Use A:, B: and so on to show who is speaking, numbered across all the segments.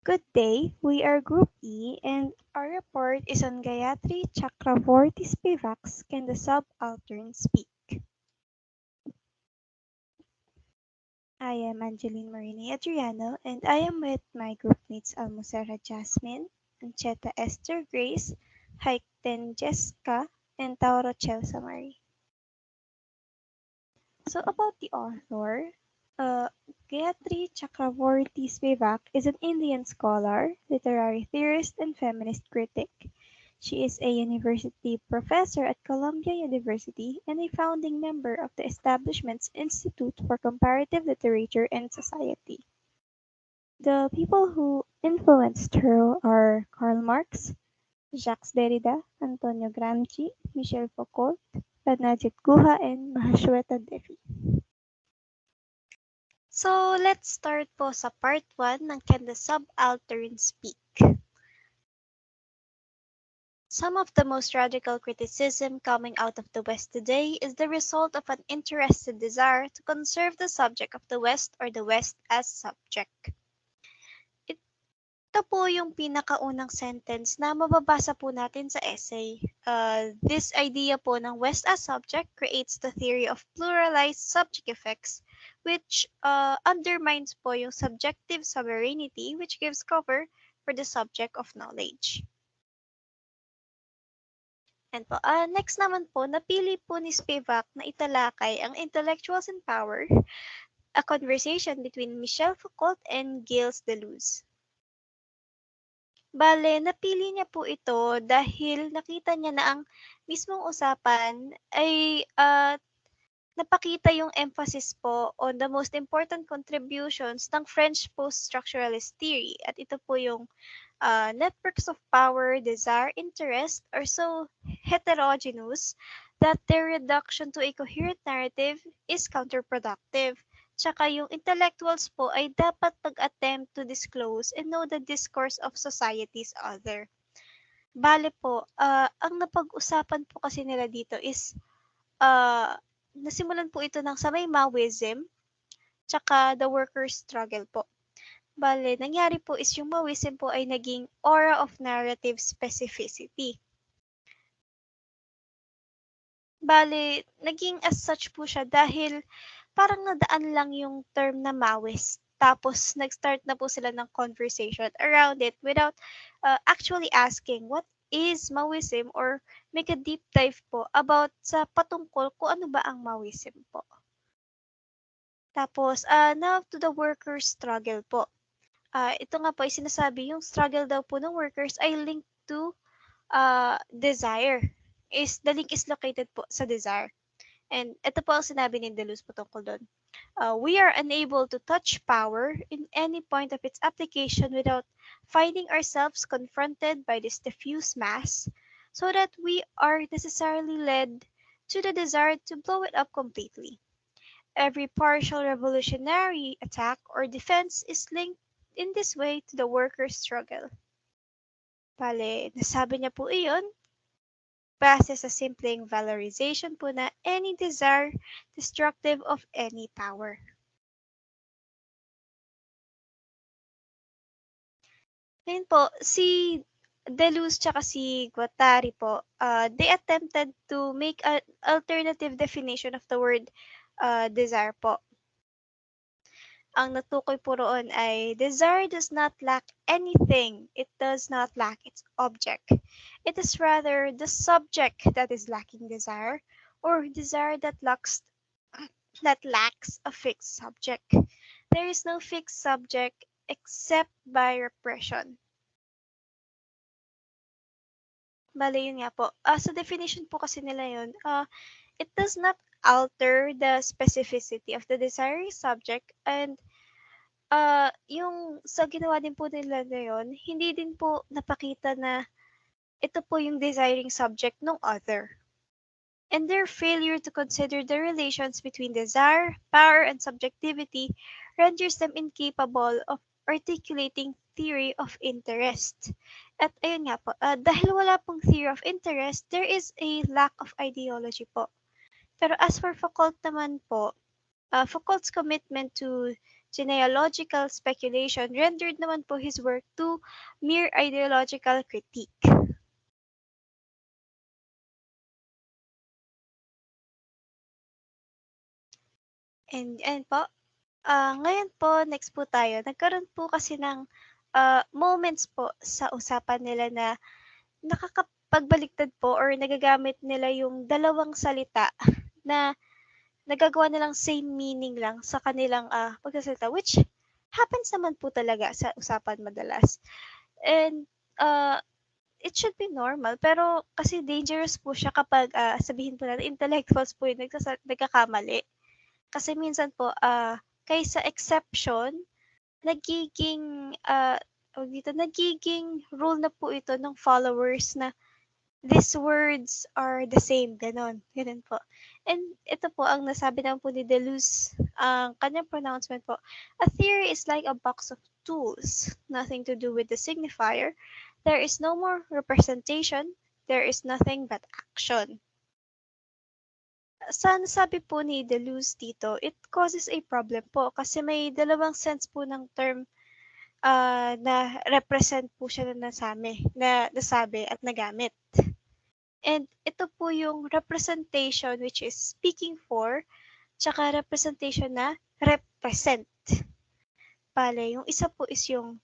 A: Good day, we are Group E and our report is on Gayatri Chakravorty Spivak's Can the Subaltern Speak? I am Angeline Marini Adriano and I am with my groupmates Almosera Jasmine, Ancheta Esther Grace, Haikten Jessica, and Tauro Chelsea Marie. So about the author, uh, Gayatri Chakravorty Spivak is an Indian scholar, literary theorist, and feminist critic. She is a university professor at Columbia University and a founding member of the establishment's Institute for Comparative Literature and Society. The people who influenced her are Karl Marx, Jacques Derrida, Antonio Gramsci, Michel Foucault, Ranajit Guha, and Mahashweta Devi. So, let's start po sa part 1 ng Can the Subaltern Speak? Some of the most radical criticism coming out of the West today is the result of an interested desire to conserve the subject of the West or the West as subject. Ito po yung pinakaunang sentence na mababasa po natin sa essay. This idea po ng West as subject creates the theory of pluralized subject effects which undermines po yung subjective sovereignty which gives cover for the subject of knowledge. And po, next naman po, napili po ni Spivak na italakay ang Intellectuals in Power, a conversation between Michel Foucault and Gilles Deleuze. Bale, napili niya po ito dahil nakita niya na ang mismong usapan ay napakita yung emphasis po on the most important contributions ng French post-structuralist theory. At ito po yung networks of power, desire, interest are so heterogeneous that their reduction to a coherent narrative is counterproductive. Tsaka yung intellectuals po ay dapat mag-attempt to disclose and know the discourse of society's other. Bale po, ang napag-usapan po kasi nila dito is nasimulan po ito ng sa may Maoism, tsaka the workers' struggle po. Bale, nangyari po is yung Maoism po ay naging aura of narrative specificity. Bale, naging as such po siya dahil parang nadaan lang yung term na Maoist. Tapos, nag-start na po sila ng conversation around it without actually asking what is Maoism or make a deep dive po about sa patungkol kung ano ba ang Maoism po. Tapos, now to the workers' struggle po. Ito nga po ay sinasabi yung struggle daw po ng workers ay linked to desire. The link is located po sa desire. And ito po ang sinabi ni Deleuze po tungkol doon. We are unable to touch power in any point of its application without finding ourselves confronted by this diffuse mass, so that we are necessarily led to the desire to blow it up completely. Every partial revolutionary attack or defense is linked in this way to the workers' struggle. Bale, nasabi niya po iyon base sa simpleng valorization po na any desire destructive of any power. Ngayon po, si Deleuze tsaka si Guattari po, they attempted to make an alternative definition of the word desire po. Ang natukoy po roon ay desire does not lack anything. It does not lack its object. It is rather the subject that is lacking desire or desire that lacks a fixed subject. There is no fixed subject except by repression. Bale, yun nga po. Sa definition po kasi nila yun, it does not alter the specificity of the desiring subject and yung sa ginawa din po nila ngayon, hindi din po napakita na ito po yung desiring subject ng other. And their failure to consider the relations between desire, power, and subjectivity renders them incapable of articulating theory of interest. At ayun nga po, dahil wala pong theory of interest, there is a lack of ideology po. Pero as for Foucault naman po, Foucault's commitment to genealogical speculation rendered naman po his work to mere ideological critique. And po, ngayon po, next po tayo. Nagkaroon po kasi ng moments po sa usapan nila na nakakapagbaliktad po or nagagamit nila yung dalawang salita na nagagawa nilang same meaning lang sa kanilang pagsasalita, which happens naman po talaga sa usapan madalas. And it should be normal, pero kasi dangerous po siya kapag sabihin po natin intellectuals po yung nagkakamali. Kasi minsan po, kaysa exception, nagiging, nagiging rule na po ito ng followers na these words are the same, ganon, ganon po. And ito po ang nasabi naman po ni Deleuze, ang kanyang pronouncement po, a theory is like a box of tools, nothing to do with the signifier. There is no more representation, there is nothing but action. Sa nasabi po ni Deleuze dito, it causes a problem po kasi may dalawang sense po ng term na represent po siya na nasabi at nagamit. And ito po yung representation which is speaking for, tsaka representation na represent. Bale, yung isa po is yung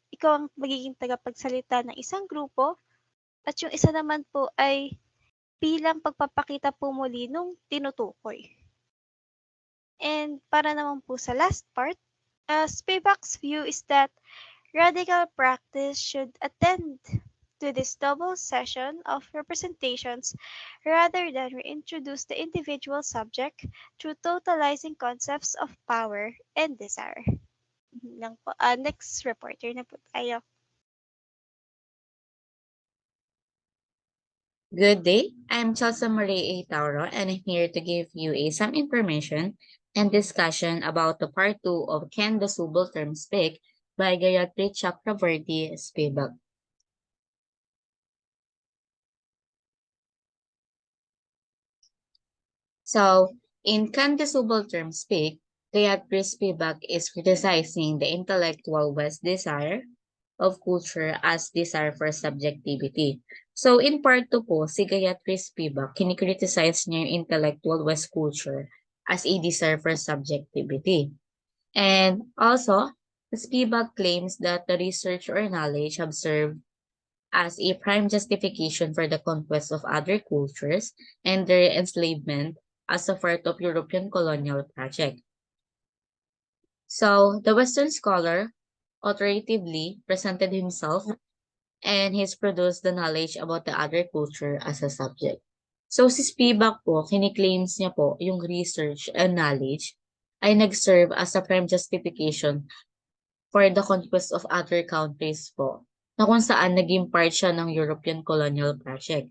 A: ikaw ang magiging tagapagsalita ng isang grupo at yung isa naman po ay bilang pagpapakita po muli nung tinutukoy. And para naman po sa last part, Spivak's view is that radical practice should attend to this double session of representations rather than reintroduce the individual subject through totalizing concepts of power and desire. Lang po. Next reporter na po tayo.
B: Good day, I'm Chelsea Marie A. Tauro and I'm here to give you some information and discussion about the part 2 of Can the Subaltern Speak by Gayatri Chakravarti Spivak. So, in Can the Subaltern Speak, Gayatri Spivak is criticizing the intellectual West desire of culture as desire for subjectivity. So, in part 2 po, si Gayatri Spivak, kinikriticize niya yung intellectual West culture as a desire for subjectivity. And also, Spivak claims that the research or knowledge have served as a prime justification for the conquest of other cultures and their enslavement as a part of European colonial project. So, the Western scholar authoritatively presented himself and he's produced the knowledge about the other culture as a subject. So si Spivak po, kiniklaims niya po yung research and knowledge ay nag-serve as a prime justification for the conquest of other countries po, na kung saan naging part siya ng European colonial project.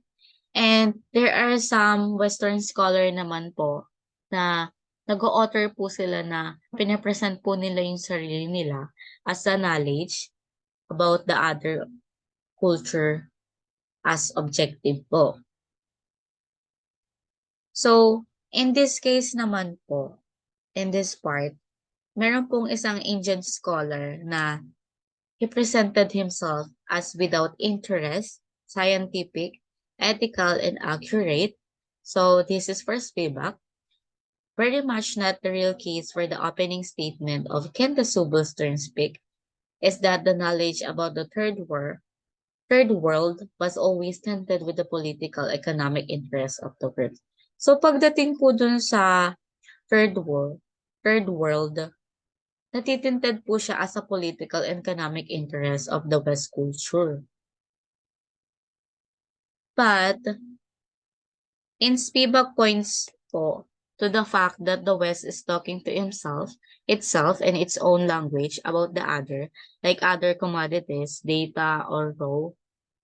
B: And there are some Western scholar naman po na nag-o-author po sila na pinapresent po nila yung sarili nila as a knowledge about the other culture as objective po. So, in this case naman po, in this part, meron pong isang Indian scholar na he presented himself as without interest, scientific, ethical, and accurate. So, this is for Spivak. Very much not the real case for the opening statement of Can the Subaltern Speak is that the knowledge about the third world was always tinted with the political economic interests of the world. So pagdating po dun sa third world, natitinted po siya as a political and economic interest of the West culture. But in Spivak points po to the fact that the West is talking to itself in its own language about the other, like other commodities, data, or raw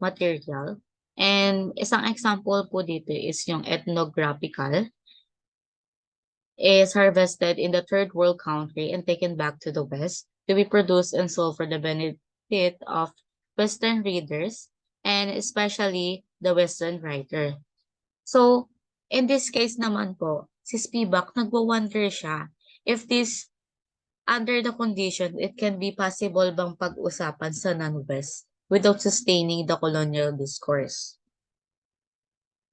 B: material. And isang example po dito is yung ethnographical is harvested in the third world country and taken back to the West to be produced and sold for the benefit of Western readers and especially the Western writer. So, in this case naman po, si Spivak nagwa-wonder siya if this Under the condition, it can be possible bang pag-usapan sa non-West without sustaining the colonial discourse.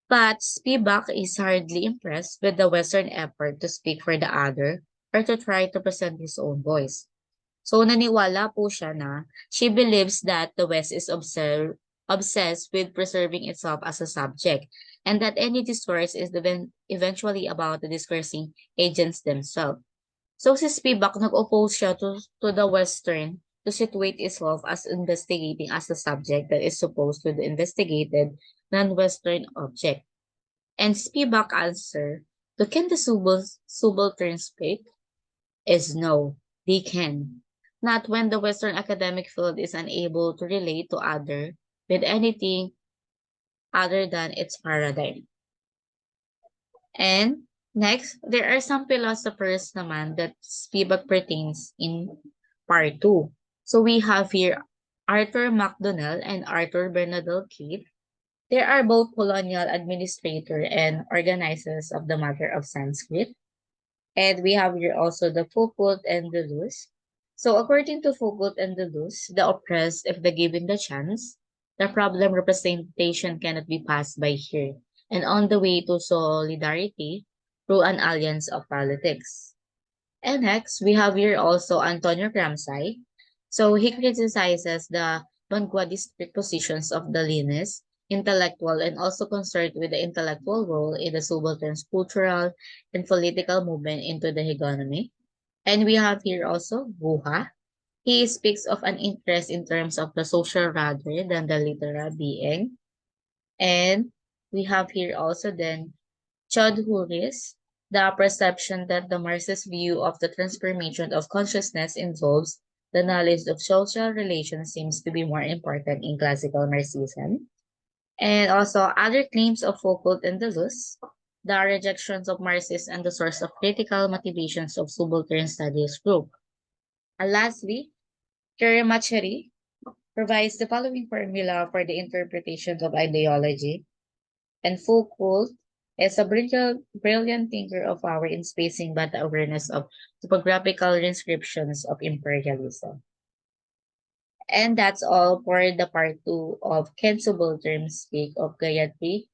B: But Spivak is hardly impressed with the Western effort to speak for the other or to try to present his own voice. So naniwala po siya na she believes that the West is obsessed with preserving itself as a subject and that any discourse is eventually about the discoursing agents themselves. So si Spivak nag-oppose siya to the Western to situate itself as investigating as the subject that is supposed to the investigated non-Western object. And Spivak answer to can the subaltern speak is no, they can. Not when the Western academic field is unable to relate to other with anything other than its paradigm. And next, there are some philosophers naman that Spivak pertains in part 2. So we have here Arthur MacDonald and Arthur Bernadette Keith. They are both colonial administrator and organizers of the Mother of Sanskrit. And we have here also the Foucault and Deleuze. So according to Foucault and Deleuze, the oppressed, if they're given the chance, the problem representation cannot be passed by here and on the way to solidarity through an alliance of politics. And next, we have here also Antonio Gramsci. So he criticizes the vanguardistic positions of the Leninist, intellectual, and also concerned with the intellectual role in the subaltern's cultural and political movement into the hegemony. And we have here also Guha. He speaks of an interest in terms of the social rather than the literal being. And we have here also then Chaudhury's, the perception that the Marxist view of the transformation of consciousness involves the knowledge of social relations seems to be more important in classical Marxism. And also other claims of Foucault and Deleuze, the rejections of Marxism and the source of critical motivations of subaltern studies group. And lastly, Keremacheri provides the following formula for the interpretation of ideology. And Foucault is a brilliant thinker of power in spacing but the awareness of topographical inscriptions of imperialism. And that's all for the part 2 of Ken Subaltern Speak of Gayatri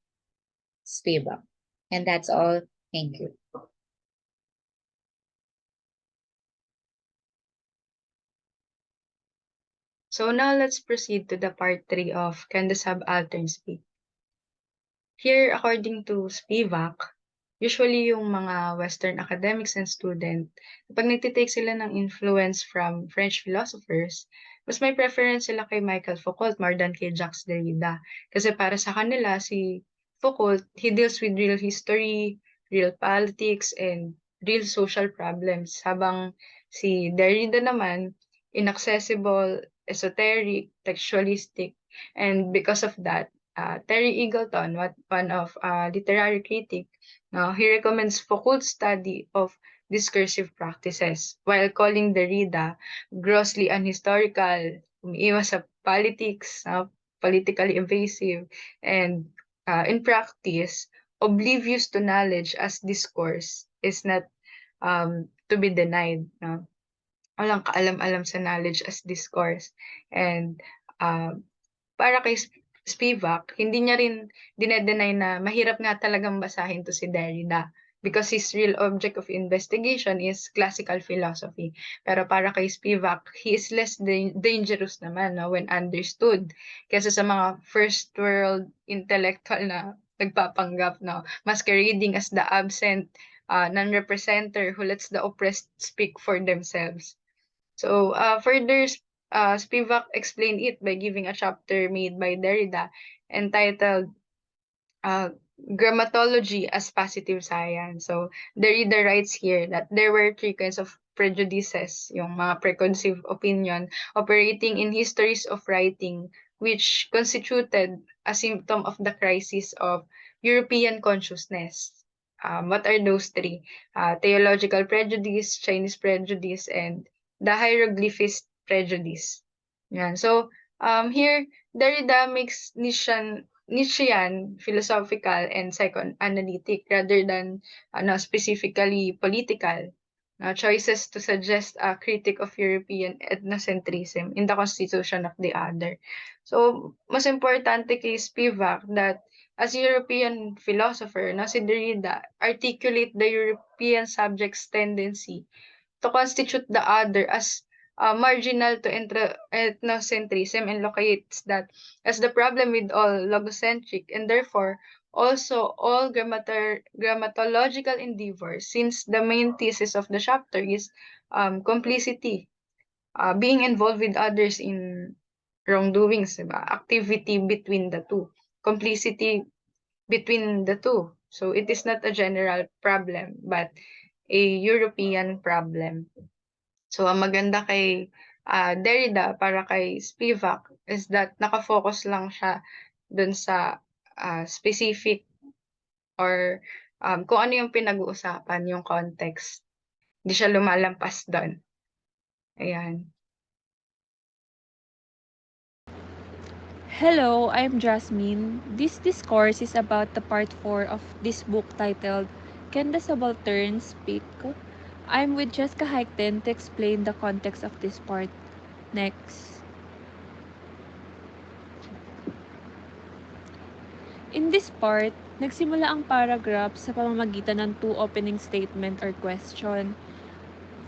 B: Spivak. And that's all. Thank you.
C: So now let's proceed to the part 3 of Can the Subaltern Speak? Here, according to Spivak, usually yung mga Western academics and student, kapag nagtitake sila ng influence from French philosophers, mas may preference sila kay Michael Foucault more than kay Jacques Derrida. Kasi para sa kanila, si Foucault, he deals with real history, real politics, and real social problems. Habang si Derrida naman, inaccessible, esoteric, textualistic, and because of that, Terry Eagleton, one of literary critic, he recommends Foucault's study of discursive practices while calling Derrida grossly unhistorical, umiiwas sa politics, politically evasive, and in practice, oblivious to knowledge as discourse is not to be denied. No? Walang kaalam-alam sa knowledge as discourse. And para kay Spivak, hindi niya rin dinedenay na mahirap nga talagang basahin to si Derrida because his real object of investigation is classical philosophy. Pero para kay Spivak, he is less dangerous naman no, when understood kaysa sa mga first world intellectual na nagpapanggap, no, masquerading as the absent non-representer who lets the oppressed speak for themselves. So further, Spivak explained it by giving a chapter made by Derrida entitled Grammatology as Positive Science. So Derrida writes here that there were three kinds of prejudices, yung mga preconceived opinion operating in histories of writing, which constituted a symptom of the crisis of European consciousness. What are those three? Theological prejudice, Chinese prejudice, and the hieroglyphist prejudice. Yan. So, here, Derrida makes Nietzschean philosophical and psychoanalytic rather than specifically political. choices to suggest a critique of European ethnocentrism in the constitution of the other. So, mas importante kay Spivak that as European philosopher, no, si Derrida articulate the European subject's tendency to constitute the other as marginal to ethnocentrism and locates that as the problem with all logocentric and therefore also all grammatological endeavors, since the main thesis of the chapter is complicity, being involved with others in wrongdoings, diba? Activity between the two, complicity between the two. So it is not a general problem but a European problem. So, ang maganda kay Derrida para kay Spivak is that nakafocus lang siya dun sa specific or kung ano yung pinag-uusapan, yung context. Hindi siya lumalampas doon. Ayan.
D: Hello, I'm Jasmine. This discourse is about the part 4 of this book titled Can the Subaltern Speak? I'm with Jessica Haikten to explain the context of this part. Next. In this part, nagsimula ang paragraph sa pamamagitan ng two opening statement or question.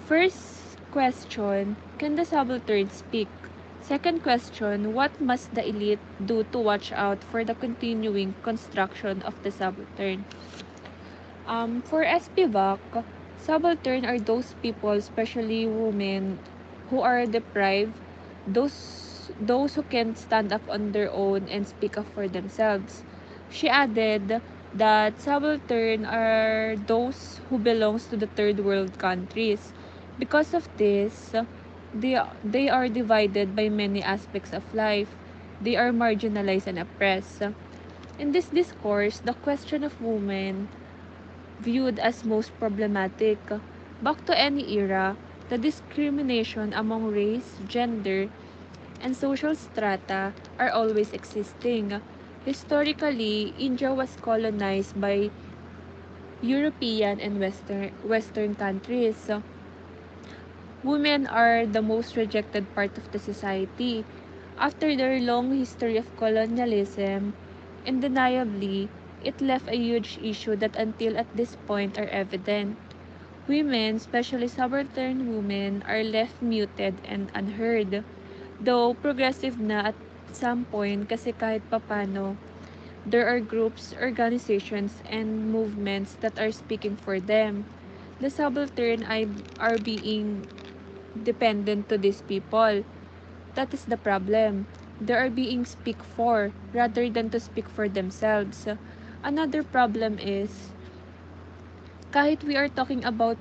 D: First question, can the subaltern speak? Second question, what must the elite do to watch out for the continuing construction of the subaltern? For Spivak, subaltern are those people, especially women, who are deprived, those who can stand up on their own and speak up for themselves. She added that subaltern are those who belongs to the third world countries. Because of this, they are divided by many aspects of life. They are marginalized and oppressed. In this discourse, the question of women viewed as most problematic. Back to any era, the discrimination among race, gender, and social strata are always existing. Historically, India was colonized by European and Western countries. Women are the most rejected part of the society. After their long history of colonialism, undeniably, it left a huge issue that until at this point are evident. Women, especially subaltern women, are left muted and unheard. Though progressive na at some point kasi kahit papano, there are groups, organizations, and movements that are speaking for them. The subaltern are being dependent to these people. That is the problem. They are being speak for rather than to speak for themselves. Another problem is kahit we are talking about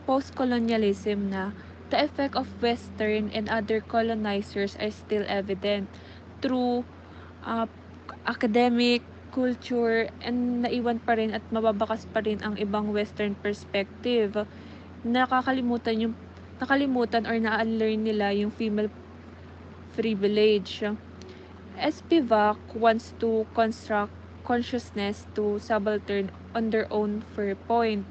D: post-colonialism na, the effect of Western and other colonizers are still evident through uh, academic, culture, and naiwan pa rin at mababakas pa rin ang ibang Western perspective. Nakalimutan or na-unlearn nila yung female privilege. Spivak wants to construct consciousness to subaltern on their own fair point.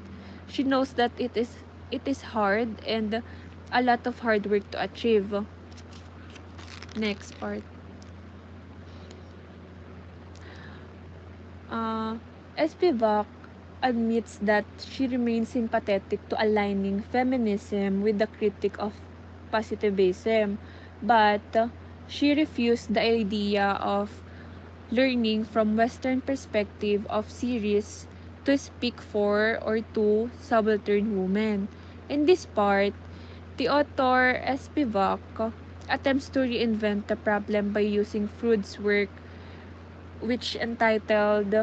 D: She knows that it is hard and a lot of hard work to achieve. Next part. Uh, Spivak admits that she remains sympathetic to aligning feminism with the critique of positivism, but she refused the idea of learning from Western perspective of series to speak for or to subaltern women. In this part, the author Spivak attempts to reinvent the problem by using Freud's work which entitled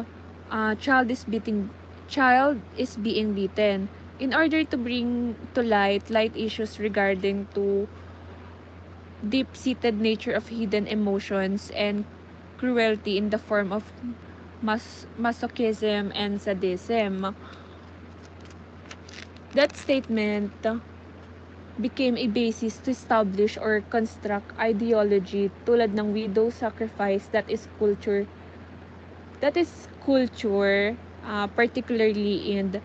D: Child is Being Beaten in order to bring to light issues regarding to deep-seated nature of hidden emotions and cruelty in the form of masochism and sadism. That statement became a basis to establish or construct ideology tulad ng widow sacrifice that is culture particularly in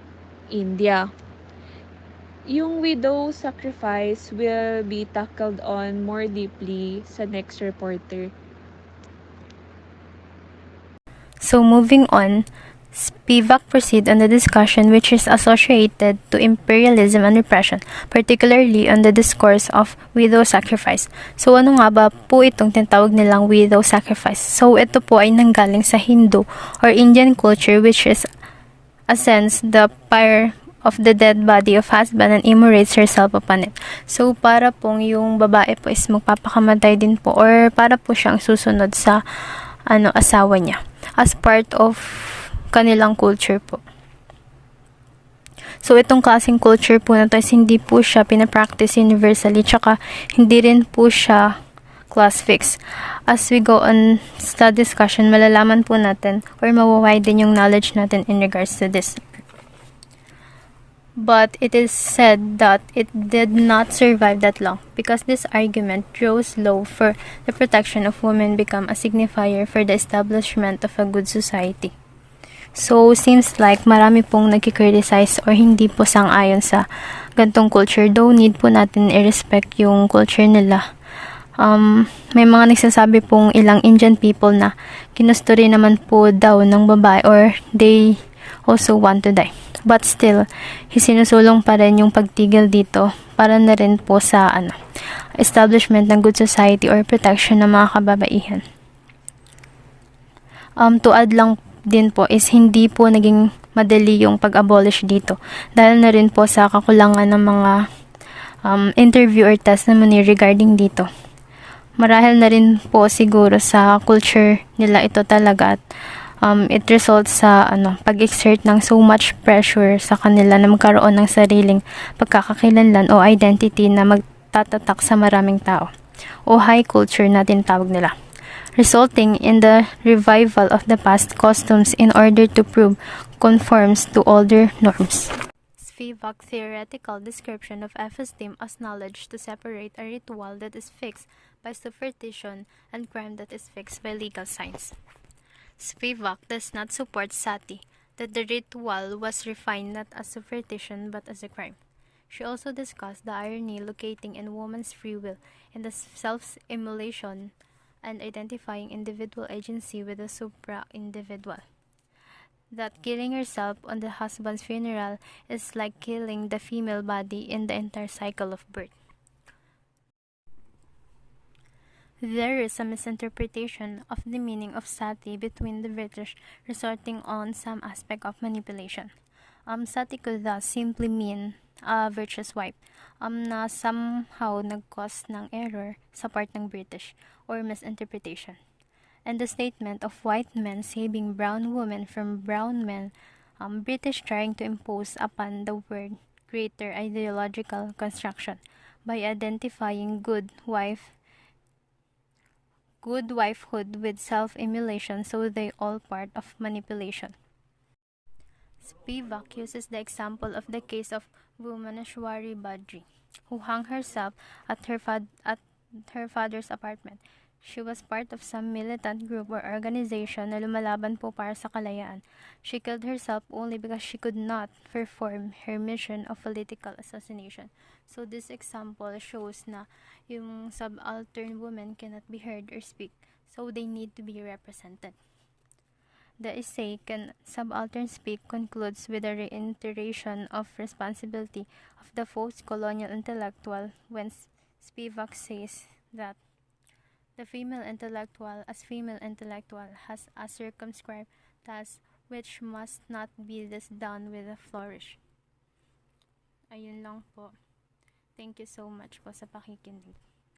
D: India. Yung widow sacrifice will be tackled on more deeply sa next reporter.
E: So moving on, Spivak proceed on the discussion which is associated to imperialism and repression, particularly on the discourse of widow sacrifice. So ano nga ba po itong tinatawag nilang widow sacrifice? So ito po ay nanggaling sa Hindu or Indian culture, which is a sense the pyre of the dead body of husband and immolates herself upon it. So para pong yung babae po is magpapakamatay din po, or para po siyang susunod sa asawa niya as part of kanilang culture po. So itong klaseng culture po na to is hindi po siya pinapractice universally, tsaka hindi rin po siya class fix. As we go on sa discussion, malalaman po natin or mawawiden yung knowledge natin in regards to this. But it is said that it did not survive that long because this argument rose low for the protection of women become a signifier for the establishment of a good society. So, seems like marami pong nagki-criticize or hindi po sang-ayon sa gantong culture. Though, need po natin i-respect yung culture nila. May mga nagsasabi pong ilang Indian people na ginusto rin naman po daw ng babae or they also want to die. But still, sinusulong pa rin yung pagtigil dito para na rin po sa establishment ng good society or protection ng mga kababaihan. To add lang din po is hindi po naging madali yung pag-abolish dito dahil na rin po sa kakulangan ng mga interview or testimony regarding dito. Marahil na rin po siguro sa culture nila ito talaga at it results sa pag-exert ng so much pressure sa kanila na magkaroon ng sariling pagkakakilanlan o identity na magtatatak sa maraming tao o high culture na tinatawag nila, resulting in the revival of the past customs in order to prove conforms to older norms. Spivak's theoretical description of episteme as knowledge to separate a ritual that is fixed by superstition and crime that is fixed by legal science. Spivak does not support sati, that the ritual was refined not as superstition but as a crime. She also discussed the irony locating in woman's free will in the self-immolation and identifying individual agency with the supra-individual. That killing herself on the husband's funeral is like killing the female body in the entire cycle of birth. There is a misinterpretation of the meaning of sati between the British, resulting on some aspect of manipulation. Sati could thus simply mean a virtuous wife, na somehow nag-cause ng error sa part ng British or misinterpretation. And the statement of white men saving brown women from brown men, British trying to impose upon the word greater ideological construction by identifying good wifehood with self-immolation, so they all part of manipulation. Spivak uses the example of the case of Bhumaneshwari Badri, who hung herself at her father's apartment. She was part of some militant group or organization na lumalaban po para sa kalayaan. She killed herself only because she could not perform her mission of political assassination. So this example shows na yung subaltern women cannot be heard or speak, so they need to be represented. The essay, Can Subaltern Speak, concludes with a reiteration of responsibility of the post-colonial intellectual when Spivak says that the female intellectual has a circumscribed task which must not be thus done with a flourish. Ayun lang po. Thank you so much po sa pakikinig.